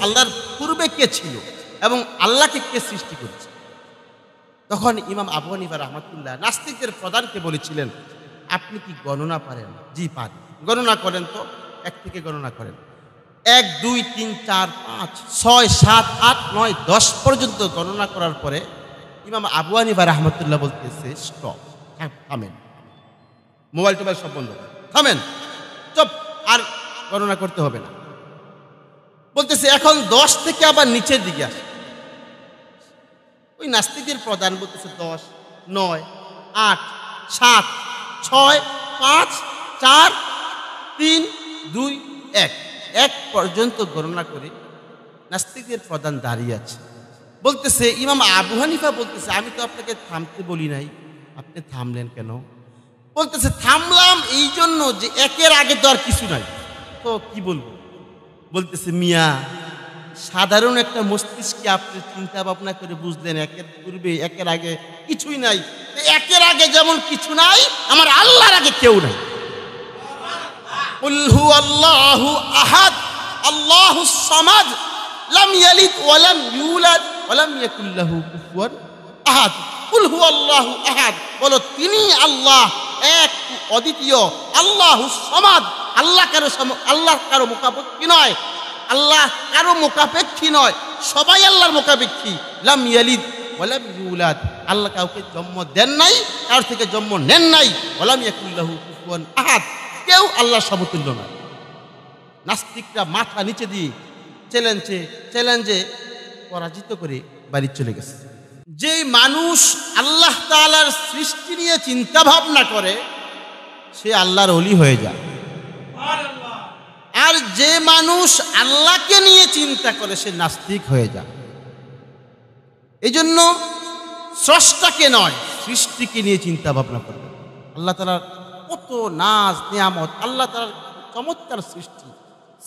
আল্লাহর পূর্বে কে ছিল এবং আল্লাহকে কে সৃষ্টি করেছে। তখন ইমাম আবু হানিফা রাহমাতুল্লাহ নাস্তিকদের প্রধানকে বলেছিলেন, আপনি কি গণনা পারেন? জি পারি। গণনা করেন তো, 1 থেকে গণনা করেন। 1 2 3 4 5 6 7 8 9 10 পর্যন্ত গণনা করার পরে ইমাম আবু হানিফা রাহমাতুল্লাহ বলতেছে, স্টপ, থামেন, মোবাইল টোবাইল সব বন্ধ করেন, থামেন, চুপ, আর গণনা করতে হবে না। বলতেছে এখন 10 থেকে আবার নিচের দিকে আসে। ওই নাস্তিকদের প্রধান বলতেছে 10 9 8 7 6 5 4 3 2 1 পর্যন্ত গণনা করে নাস্তিকদের প্রধান দাঁড়িয়ে আছে। বলতেছে ইমাম আবু হানিফা বলতেছে, আমি তো আপনাকে থামতে বলি নাই, আপনি থামলেন কেন? বলতেছে থামলাম এই জন্য যে 1-এর আগে তো আর কিছু নাই। তো কি বলবো? বলতেছে মিয়া, সাধারণ একটা মস্তিষ্কে আপনি চিন্তা ভাবনা করে বুঝলেন 1-এর পূর্বে 1-এর আগে কিছুই নাই। 1-এর আগে যেমন কিছু নাই, আমার আল্লাহর আগে কেউ নাই। কুল হুয়াল্লাহু আহাদ আল্লাহুস সামাদ লাম ইয়ালিদ ওয়া লাম ইউলাদ ওয়া লাম ইয়াকুল লাহু কুফুয়ান আহাদ। কুল হুয়াল্লাহু আহাদ, বলো তিনি আল্লাহ এক, অদ্বিতীয়, আল্লাহুস সামাদ, আল্লাহ কারো মুখাপেক্ষী নয়, আল্লাহ কারো মুখাপেক্ষী নয়, সবাই আল্লাহর মুখাপেক্ষী। লাম ইয়ালিদ ওয়া লাম ইউলাদ, আল্লাহ কাউকে জন্ম দেন নাই, কারোর থেকে জন্ম নেন নাই। ওয়া লাম ইয়াকুল লাহু কুফুয়ান আহাদ, কেউ আল্লাহর সমতুল্য নয়। নাস্তিকরা মাথা নিচে দিয়ে চ্যালেঞ্জে পরাজিত করে বাড়ি চলে গেছে। যে মানুষ আল্লাহ তাআলার সৃষ্টি নিয়ে চিন্তা ভাবনা করে সে আল্লাহর ওলি হয়ে যায়, আর যে মানুষ আল্লাহকে নিয়ে চিন্তা করে সে নাস্তিক হয়ে যায়। এই জন্য স্রষ্টাকে নয়, সৃষ্টিকে নিয়ে চিন্তা ভাবনা করবে। আল্লাহ তাআলার কত নাজ নিয়ামত, আল্লাহ তাআলার চমৎকার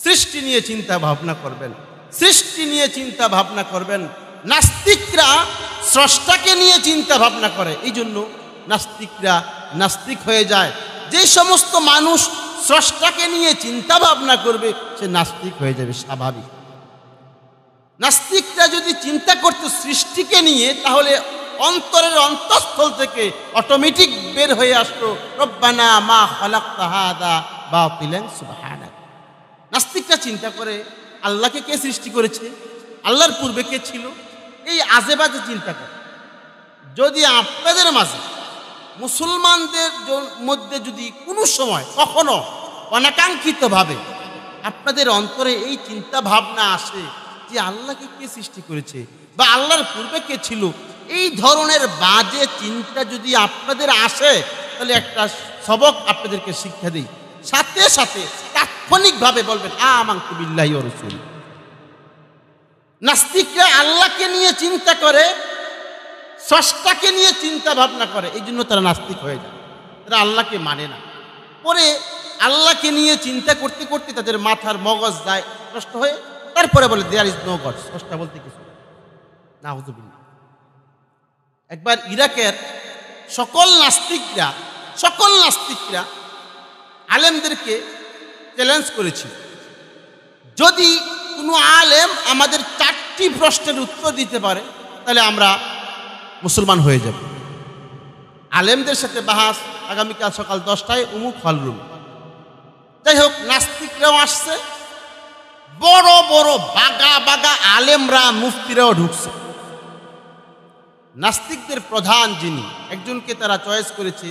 সৃষ্টি নিয়ে চিন্তা ভাবনা করবেন, সৃষ্টি নিয়ে চিন্তা ভাবনা করবেন। নাস্তিকরা স্রষ্টাকে নিয়ে চিন্তা ভাবনা করে, এই জন্য নাস্তিকরা নাস্তিক হয়ে যায়। যে সমস্ত মানুষ স্রষ্টাকে নিয়ে চিন্তা ভাবনা করবে সে নাস্তিক হয়ে যাবে, স্বাভাবিক। নাস্তিকরা যদি চিন্তা করতো সৃষ্টিকে নিয়ে, তাহলে অন্তরের অন্তঃস্থল থেকে অটোমেটিক বের হয়ে আসতো, রব্বানা মা খালাকতা হাযা বাতিলান সুবহানাক। নাস্তিকরা চিন্তা করে আল্লাহকে কে সৃষ্টি করেছে, আল্লাহর পূর্বে কে ছিল, এই আজেবাজে চিন্তা করে। যদি আপনাদের মাঝে মুসলমানদের মধ্যে যদি কোনো সময় কখনো অনাকাঙ্ক্ষিতভাবে আপনাদের অন্তরে এই চিন্তা ভাবনা আসে যে আল্লাহকে কে সৃষ্টি করেছে বা আল্লাহর পূর্বে কে ছিল, এই ধরনের বাজে চিন্তা যদি আপনাদের আসে, তাহলে একটা সবক আপনাদেরকে শিক্ষা দিই, সাথে সাথে তাৎক্ষণিকভাবে বলবেন আমানতু বিল্লাহি ওয়া রাসূলিহি। নাস্তিকরা আল্লাহকে নিয়ে চিন্তা করে, স্রষ্টাকে নিয়ে চিন্তা ভাবনা করে, এই জন্য তারা নাস্তিক হয়ে যায়, তারা আল্লাহকে মানে না। পরে আল্লাহকে নিয়ে চিন্তা করতে করতে তাদের মাথার মগজ যায় নষ্ট হয়ে, তারপরে বলে দেয়ার ইজ নো গড, স্রষ্টা বলতে কিছু নাউযুবিল্লাহ। একবার ইরাকের সকল নাস্তিকরা আলেমদেরকে চ্যালেঞ্জ করেছিল, যদি কোনো আলেম আমাদের 4টি প্রশ্নের উত্তর দিতে পারে তাহলে আমরা মুসলমান হয়ে যাব। আলেমদের সাথে বাহাস আগামীকাল সকাল 10টায় উমুক হল রুম। যাই হোক, নাস্তিকরাও আসছে, বড় বড় বাগা আলেমরা মুফতিরাও ঢুকছে। নাস্তিকদের প্রধান যিনি, একজনকে তারা চয়েস করেছে,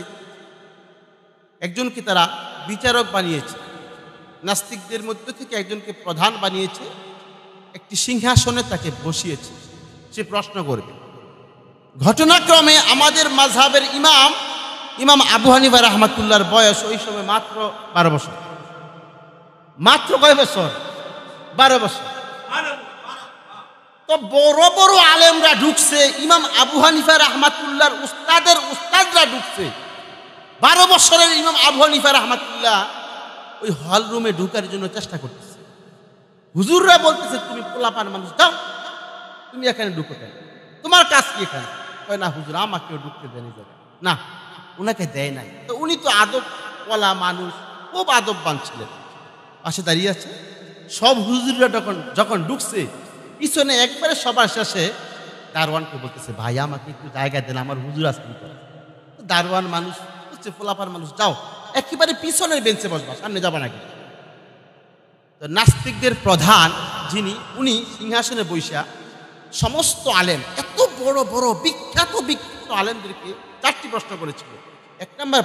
একজনকে তারা বিচারক বানিয়েছে, নাস্তিকদের মধ্য থেকে একজনকে প্রধান বানিয়েছে, একটি সিংহাসনে তাকে বসিয়েছে, সে প্রশ্ন করবে। ঘটনাক্রমে আমাদের মাযহাবের ইমাম আবু হানিফা রাহমাতুল্লাহর বয়স ওই সময় মাত্র 12 বছর। মাত্র কয় বছর? 12 বছর। তো বড় বড় আলেমরা ঢুকছে, ইমাম আবু হানিফা রাহমাতুল্লাহর উস্তাদরা ঢুকছে। 12 বছরের ইমাম আবু হানিফা রাহমাতুল্লাহ ওই হল রুমে ঢুকার জন্য চেষ্টা করতেছে। হুজুররা বলতেছে, তুমি পোলাপান মানুষ, যাও, তুমি এখানে ঢুকো কেন, তোমার কাজ কি এখানে? কয় না হুজুর, আমাকেও ঢুকতে দেয়নি। না, ওনাকে দেয় নাই। তো উনি তো আদবওয়ালা মানুষ, খুব আদববান ছিলেন, পাশে দাঁড়িয়ে আছে। সব হুজুররা যখন ঢুকছে, পিছনে একবারে সবার শেষে দারোয়ানকে বলতেছে, ভাই আমাকে একটু জায়গা দেন, আমার হুজুর আসতে। দারোয়ান মানুষ হচ্ছে, ফোলাপার মানুষ, যাও একেবারে পিছনের বেঞ্চে বসবা, সামনে যাবা নাকি। তো নাস্তিকদের প্রধান যিনি, উনি সিংহাসনে বৈশা সমস্ত আলেম, এত বড় বড় বিখ্যাত বিখ্যাত আলেমদেরকে 4টি প্রশ্ন করেছিল। এক নাম্বার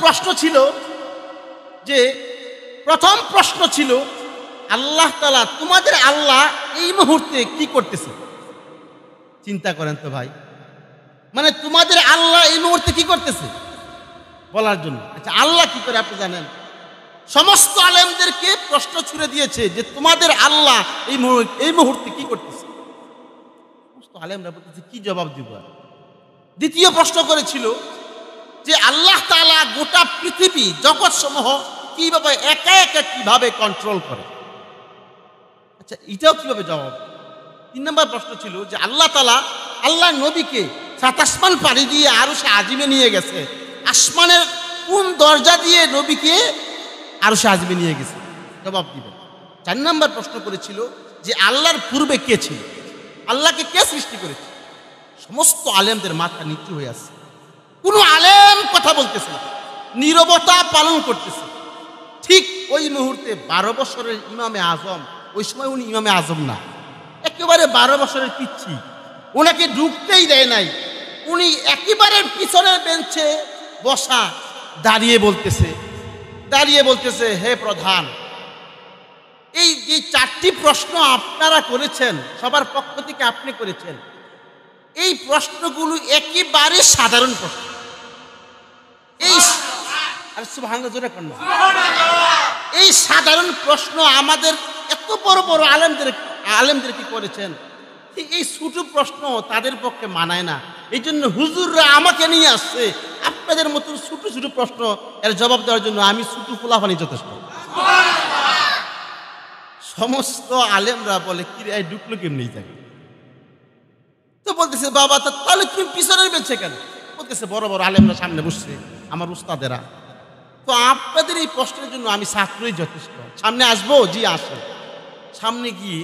প্রশ্ন ছিল যে, প্রথম প্রশ্ন ছিল, আল্লাহ তাআলা, তোমাদের আল্লাহ এই মুহূর্তে কি করতেছে? চিন্তা করেন তো ভাই, মানে তোমাদের আল্লাহ এই মুহূর্তে কি করতেছে বলার জন্য। আচ্ছা, আল্লাহ কি করে আপনি জানেন? সমস্ত আলেমদেরকে প্রশ্ন ছুড়ে দিয়েছে যে তোমাদের আল্লাহ এই মুহূর্তে কি করতেছে। সমস্ত আলেমরা বলতেছে কি জবাব দিব। দ্বিতীয় প্রশ্ন করেছিল যে আল্লাহ তাআলা গোটা পৃথিবী জগৎ সমূহ কিভাবে একা একা কিভাবে কন্ট্রোল করে। আচ্ছা, এটাও কিভাবে জবাব। 3 নম্বর প্রশ্ন ছিল যে আল্লাহ তাআলা আল্লাহ নবীকে 7 আসমান পাড়ি দিয়ে আরশে আজিমে নিয়ে গেছে, আসমানের কোন দরজা দিয়ে নবীকে আরশে আজিমে নিয়ে গেছে, জবাব দিবেন। 4 নম্বর প্রশ্ন করেছিল যে আল্লাহর পূর্বে কে ছিল, আল্লাহকে কে সৃষ্টি করেছে। সমস্ত আলেমদের মাথা নিচু হয়ে আছে, কোনো আলেম কথা বলতেছে না, নীরবতা পালন করতেছে। ঠিক ওই মুহূর্তে 12 বছরের ইমামে আজম, ওই সময় উনি ইমামে আজম না, একেবারে 12 বছরের পিচ্ছি, ওনাকে ঢুকতেই দেয় নাই। উনি একেবারে পিছনের বেঞ্চে বসা, দাঁড়িয়ে বলতেছে হে প্রধান, এই যে 4টি প্রশ্ন আপনারা করেছেন, সবার পক্ষ থেকে আপনি করেছেন, এই প্রশ্নগুলো একেবারে সাধারণ প্রশ্ন। এই সাধারণ প্রশ্ন আমাদের এত বড় বড় আলেমদের কি করেছেন, এই ছোট প্রশ্ন তাদের পক্ষে মানায় না। এই জন্য হুজুররা আমাকে নিয়ে আসছে আপনাদের মতো ছোট ছোট প্রশ্ন এর জবাব দেওয়ার জন্য। আমি ছোট ফুলাফানি যথেষ্ট। সমস্ত আলেমরা বলে কি রে, ঢুকলো কেমনি থাকে। তো বলতেছে বাবা, তাহলে তুমি পিছনের বেঞ্চে কেন? বলতেছে বড় বড় আলেমরা সামনে বসছে, আমার উস্তাদেরা, তো আপনাদের এই প্রশ্নের জন্য আমি ছাত্রই যথেষ্ট। সামনে আসবো? জি আসো। সামনে গিয়ে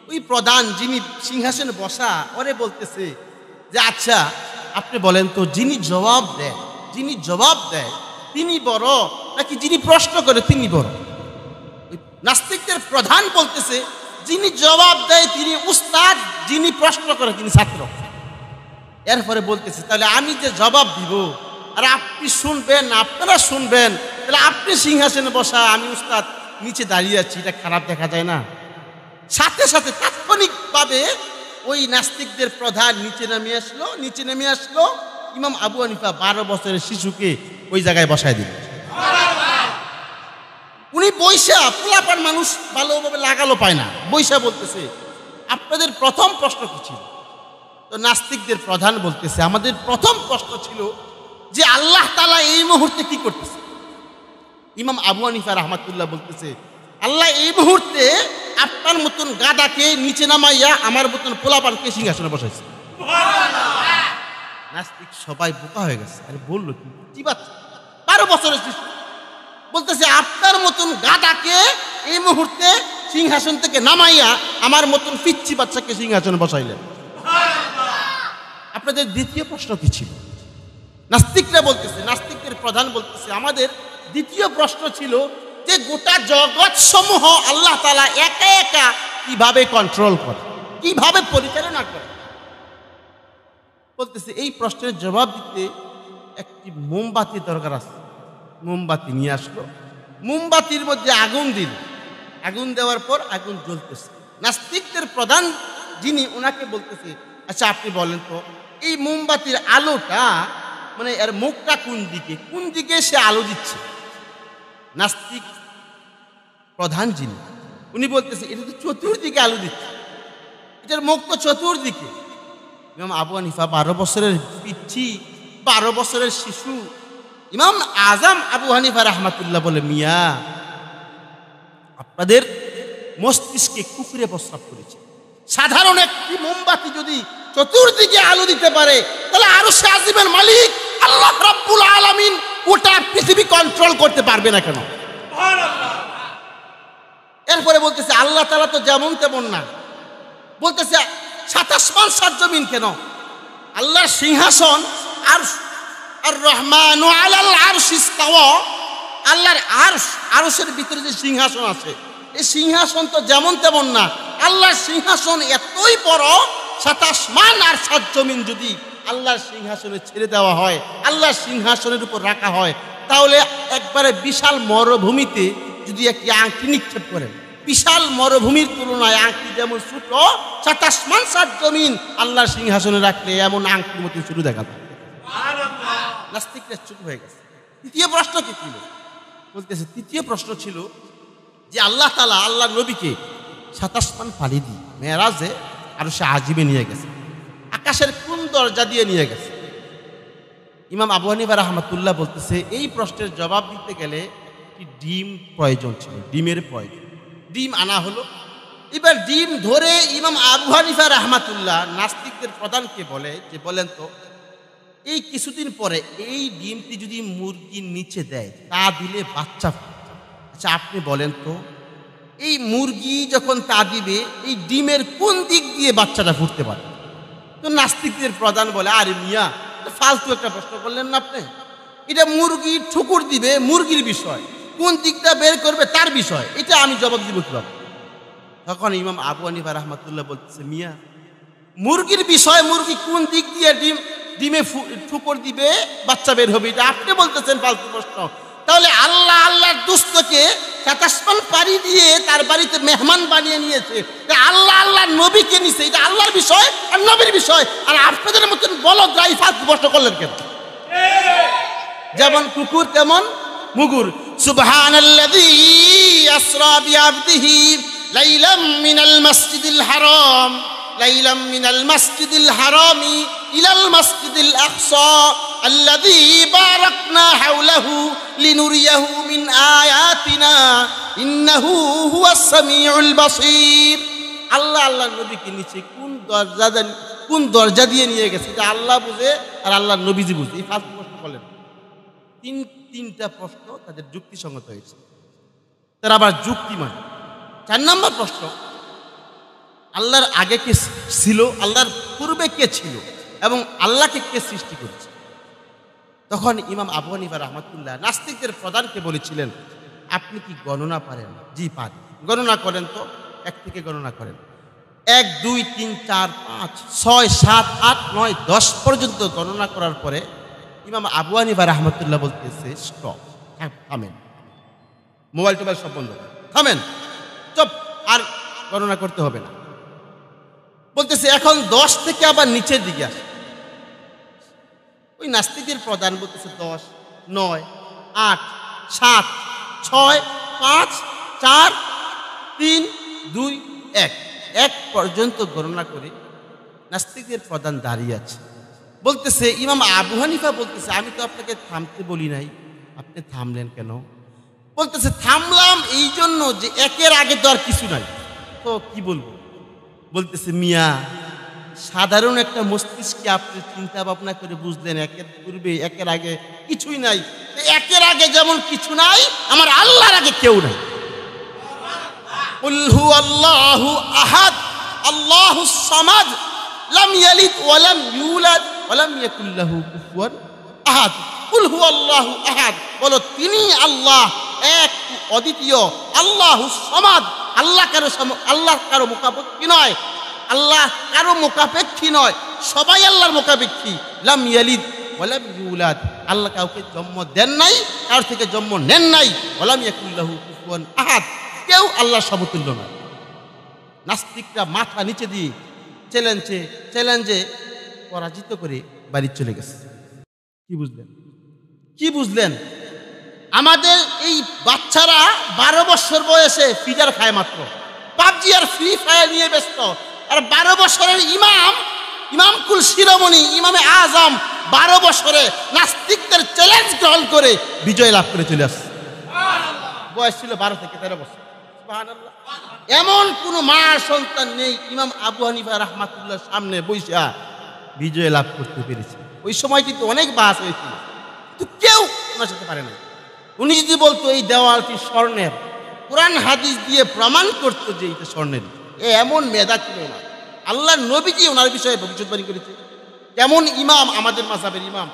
ওই প্রধান যিনি সিংহাসনে বসা, ওরে বলতেছে যে আচ্ছা আপনি বলেন তো, যিনি জবাব দেয় তিনি বড় নাকি যিনি প্রশ্ন করে তিনি বড়? নাস্তিকদের প্রধান বলতেছে যিনি জবাব দেয় তিনি উস্তাদ, যিনি প্রশ্ন করে তিনি ছাত্র। এরপরে বলতেছে তাহলে আমি যে জবাব দিব আর আপনি শুনবেন, আপনারা শুনবেন, তাহলে আপনি সিংহাসনে বসা, আমি উস্তাদ নিচে দাঁড়িয়ে আছি, এটা খারাপ দেখা যায় না? সাথে সাথে তাৎক্ষণিকভাবে ওই নাস্তিকদের প্রধান নিচে নেমে আসলো। ইমাম আবু হানিফা 12 বছরের শিশুকে ওই জায়গায় বসায় দিল। উনি বৈশা, পোলাপান মানুষ ভালোভাবে লাগালো পায় না, বৈশা বলতেছে আপনাদের প্রথম প্রশ্ন কি ছিল? তো নাস্তিকদের প্রধান বলতেছে আমাদের প্রথম প্রশ্ন ছিল যে আল্লাহ তাআলা এই মুহূর্তে কি করতেছে। ইমাম আবু হানিফা রাহমাতুল্লাহ বলতেছে আল্লাহ এই মুহূর্তে আপনার মতন গাদাকে নিচে নামাইয়া আমার মতন পোলাপানকে সিংহাসনে বসাইছে। নাস্তিক সবাই বোকা হয়ে গেছে। আরে বললো কি বাচ্চা, 12 বছরের শিশু বলতেছে আপনার মতন গাদাকে এই মুহূর্তে সিংহাসন থেকে নামাইয়া আমার মতন পিচ্ছি বাচ্চাকে সিংহাসনে বসাইলেন। আপনাদের দ্বিতীয় প্রশ্ন কি ছিল? নাস্তিকরা বলতেছে, নাস্তিকদের প্রধান বলতেছে আমাদের দ্বিতীয় প্রশ্ন ছিল যে গোটা জগৎ সমূহ আল্লাহ তাআলা একা একা কিভাবে কন্ট্রোল করে, কিভাবে পরিচালনা করে। বলতেছে এই প্রশ্নের জবাব দিতে একটি মোমবাতি দরকার আছে। মোমবাতি নিয়ে আসলো, মোমবাতির মধ্যে আগুন দিল, আগুন দেওয়ার পর আগুন জ্বলতেছে। নাস্তিকদের প্রধান যিনি, ওনাকে বলতেছে আচ্ছা আপনি বলেন তো এই মোমবাতির আলোটা মানে এর মুখটা কোন দিকে সে আলো দিচ্ছে? নাস্তিক প্রধান যিনি, উনি বলতেছে এটা তো চতুর্দিকে আলো দিচ্ছে, এটার মুখ তো চতুর্দিকে। ইমাম আবু হানিফা 12 বছরের পিচ্ছি, 12 বছরের শিশু, ইমাম আজম আবু হানিফা রাহমাতুল্লাহ বলে মিয়া আপনাদের মস্তিষ্কে কুকুরে প্রস্রাব করেছে। সাধারণ একটি মোমবাতি যদি চতুর্দিকে আলো দিতে পারে তাহলে আরশে আজিমের মালিক আল্লাহ রাব্বুল আলামিন গোটা পৃথিবী কন্ট্রোল করতে পারবে না কেন? এরপরে বলতেছে আল্লাহ তাআলা তো যেমন তেমন না। বলতেছে 7 আসমান 7 জমিন কেন? আল্লাহর সিংহাসন আরশ, আর রহমানু আলাল আরশ ইস্তাওয়া। আল্লাহর আরশের ভিতরে যে সিংহাসন আছে, এই সিংহাসন তো যেমন তেমন না। আল্লাহর সিংহাসন এতই বড়, 7 আসমান আর 7 জমিন যদি আল্লাহর সিংহাসনে ছেড়ে দেওয়া হয়, আল্লাহর সিংহাসনের উপর রাখা হয়, তাহলে একবারে বিশাল মরুভূমিতে যদি একটি আংটি নিক্ষেপ করেন, বিশাল মরুভূমির তুলনায় আংটি যেমন ছোট, 7 আসমান 7 জমিন আল্লাহর সিংহাসনে রাখলে এমন আংটির মতো শুরু দেখা যায়। নাস্তিকরা চুপ হয়ে গেছে। তৃতীয় প্রশ্ন কি ছিল? বলতেছে তৃতীয় প্রশ্ন ছিল যে আল্লাহ তাআলা আল্লাহর নবীকে 7 আসমান পাড়ি দিয়ে মেরাজে আরশে আজিমে নিয়ে গেছে, আকাশের কোন দরজা দিয়ে নিয়ে গেছে? ইমাম আবু হানিফা রাহমাতুল্লাহ বলতেছে এই প্রশ্নের জবাব দিতে গেলে একটি ডিম প্রয়োজন ছিল, ডিমের প্রয়োজন। ডিম আনা হলো। এবার ডিম ধরে ইমাম আবু হানিফা রাহমাতুল্লাহ নাস্তিকদের প্রধানকে বলে যে বলেন তো, এই কিছুদিন পরে এই ডিমটি যদি মুরগির নিচে দেয়, তা দিলে বাচ্চা ফুটবে। আচ্ছা আপনি বলেন তো, এই মুরগি যখন তা দিবে, এই ডিমের কোন দিক দিয়ে বাচ্চাটা ফুটতে পারে? তো নাস্তিকদের প্রধান বলে আরে মিয়া, ফালতু একটা প্রশ্ন করলেন না আপনি। এটা মুরগি ঠুকুর দিবে, মুরগির বিষয়, কোন দিকটা বের করবে তার বিষয়, এটা আমি জবাব দিব কিভাবে? তখন ইমাম আবু হানিফা রাহমাতুল্লাহ বলতেছে মিয়া, মুরগির বিষয়, মুরগি কোন দিক দিয়ে ডিমে ঠুকুর দিবে বাচ্চা বের হবে, এটা আপনি বলতেছেন ফালতু প্রশ্ন। তাহলে আল্লাহর দুস্থকে 7 আসমান পাড়ি দিয়ে তার বাড়িতে মেহমান বানিয়ে নিয়েছে, আল্লাহর নবীকে নিছে, এটা আল্লাহর বিষয় আর নবীর বিষয়, আর আপনাদের মতন বলদরা এই ফালতু প্রশ্ন করলেন কেন? যেমন কুকুর তেমন মুগুর। সুবহানাল্লাযী আসরা বিআবদিহি লাইলাম মিনাল মাসজিদিল হারাম ইলাল মাসজিদিল আকসা আল্লাযী বারাকনা হাওলাহু লিনুরিয়াহু মিন আয়াতিনা ইন্নাহু হুয়াস সামিউল বাসীর। আল্লাহর নবীকে নিচে কোন দরজা দিয়ে নিয়ে গেছে, এটা আল্লাহ বুঝে আর আল্লাহর নবীজি বুঝে। এই ফালতু প্রশ্ন করলেন। তিনটা প্রশ্ন তাদের যুক্তিসঙ্গত হয়েছে, তারা আবার যুক্তি মানে। 4 নম্বর প্রশ্ন, আল্লাহর আগে কে ছিল, আল্লাহর পূর্বে কে ছিল, এবং আল্লাহকে কে সৃষ্টি করেছে? তখন ইমাম আবু হানিফা রাহমাতুল্লাহ নাস্তিকদের প্রধানকে বলেছিলেন আপনি কি গণনা পারেন? জি পারি। গণনা করেন তো, 1 থেকে গণনা করেন। 1 2 3 4 5 6 7 8 9 10 পর্যন্ত গণনা করার পরে ইমাম আবু হানিফা রাহমাতুল্লাহ বলতেছে স্টপ, থামেন, মোবাইল টোবাইল সব বন্ধ করেন, থামেন, চুপ, আর গণনা করতে হবে না। বলতেছে এখন 10 থেকে আবার নিচের দিকে আসে। ওই নাস্তিকের প্রধান বলতেছে 10 9 8 7 6 5 4 3 2 1 পর্যন্ত গণনা করে নাস্তিকের প্রধান দাঁড়িয়ে আছে। বলতেছে ইমাম আবু হানিফা বলতেছে আমি তো আপনাকে থামতে বলি নাই, আপনি থামলেন কেন? বলতেছে থামলাম এই জন্য যে 1-এর আগে তো আর কিছু নাই। তো কি বলবো? বলতেছে মিয়া, সাধারণ একটা মস্তিষ্কে আপনি চিন্তা ভাবনা করে বুঝলেন 1-এর পূর্বে 1-এর আগে কিছুই নাই। 1-এর আগে যেমন কিছু নাই, আমার আল্লাহর আগে কেউ নাই। কুল হুয়াল্লাহু আহাদ আল্লাহুস সামাদ লাম ইয়ালিদ ওয়া লাম ইউলাদ ওয়া লাম ইয়াকুল লাহু কুফুয়ান আহাদ। কুল হুয়াল্লাহু আহাদ, বলো তিনি আল্লাহ এক, অদ্বিতীয়, আল্লাহুস সামাদ, আল্লাহ কারো মুখাপেক্ষী নয়, আল্লাহ কারো মুখাপেক্ষী নয়, সবাই আল্লাহর মুখাপেক্ষী। লাম ইয়ালিদ ওয়া লাম ইউলাদ, আল্লাহ কাউকে জন্ম দেন নাই, কার থেকে জন্ম নেন নাই। ওয়া লাম ইয়াকুল লাহু কুফুয়ান আহাদ, কেউ আল্লাহর সমতুল্য নয়। নাস্তিকরা মাথা নিচে দিয়ে চ্যালেঞ্জে পরাজিত করে বাড়ি চলে গেছে। কি বুঝলেন? আমাদের এই বাচ্চারা 12 বছর বয়সে ফিডার খায় মাত্র, পাবজি আর ফ্রি ফায়ার নিয়ে ব্যস্ত। আর 12 বছরের ইমামকুল শিরোমণি ইমামে আজম 12 বছরে নাস্তিকদের চ্যালেঞ্জ গ্রহণ করে বিজয় লাভ করে চলে আসছে। বয়স ছিল 12 থেকে 13 বছর। সুবহানাল্লাহ। এমন কোন মা সন্তান নেই ইমাম আবু হানিফা রাহমাতুল্লাহর সামনে বৈশা বিজয় লাভ করতে পেরেছে। ওই সময় কিন্তু অনেক বাস হয়েছিল, কিন্তু কেউ ওনার সাথে পারে না। উনি যদি বলতো এই দেওয়ালটি স্বর্ণের, কোরআন হাদিস দিয়ে প্রমাণ করতো যে এটা স্বর্ণের, এমন মেধা ছিল না। আল্লাহর নবীজি ওনার বিষয়ে ভবিষ্যৎবাণী করেছে। কেমন ইমাম আমাদের মাযহাবের ইমাম,